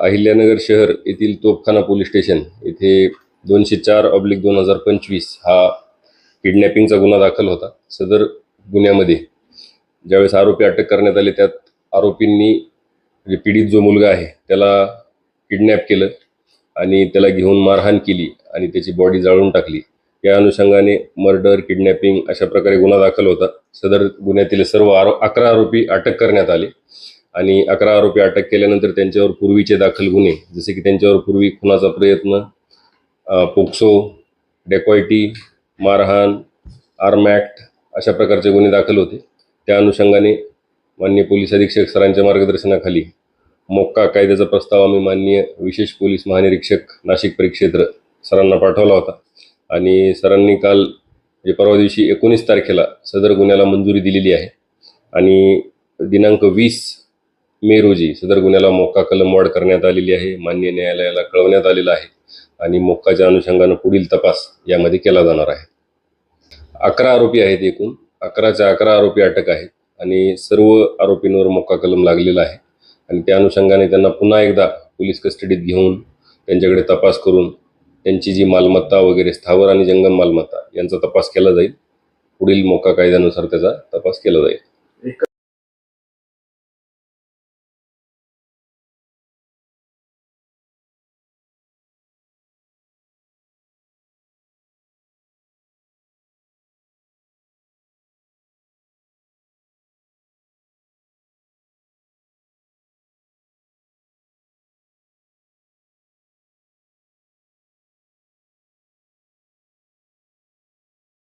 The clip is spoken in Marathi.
अहिल्यानगर शहर येथील तोफखाना पोलीस स्टेशन येथे 204/2025 हा किडनॅपिंगचा गुन्हा दाखल होता। सदर गुन्ह्यामध्ये ज्यावेळेस आरोपी अटक करण्यात आले त्यात आरोपींनी पीडित जो मुलगा आहे त्याला किडनॅप केलं आणि त्याला घेऊन मारहाण केली आणि त्याची बॉडी जाळून टाकली। या अनुषंगाने मर्डर, किडनॅपिंग अशा प्रकारे गुन्हा दाखल होता। सदर गुन्ह्यातील सर्व 11 आरोपी अटक करण्यात आले आणि 11 आरोपी अटक केल्यानंतर त्यांच्यावर पूर्वीचे दाखल गुन्हे जसे की त्यांच्यावर पूर्वी खुनाचा प्रयत्न, पोक्सो, डेकॉइटी, मारहाण, आर्म ॲक्ट अशा प्रकारचे गुन्हे दाखल होते। त्या अनुषंगाने माननीय पोलीस अधीक्षक सरांच्या मार्गदर्शनाखाली मोक्का कायद्याचा प्रस्ताव आम्ही माननीय विशेष पोलीस महानिरीक्षक नाशिक परिक्षेत्र सरांना पाठवला होता आणि सरांनी काल परवा दिवशी 19 तारखेला सदर गुन्ह्याला मंजुरी दिलेली आहे आणि दिनांक 20 मे रोजी सदर गुन्ह्याला मोक्का कलमवाढ करण्यात आलेली आहे। माननीय न्यायालयाला कळवण्यात आलेलं आहे आणि मोक्काच्या अनुषंगाने पुढील तपास यामध्ये केला जाणार आहे। 11 आरोपी आहेत, एकूण 11च्या 11 आरोपी अटक आहेत आणि सर्व आरोपींवर मोक्का कलम लागलेला आहे आणि त्या अनुषंगाने त्यांना पुन्हा एकदा पोलीस कस्टडीत घेऊन त्यांच्याकडे तपास करून त्यांची जी मालमत्ता वगैरे स्थावर आणि जंगम मालमत्ता यांचा तपास केला जाईल। पुढील मोक्का कायद्यानुसार त्याचा तपास केला जाईल।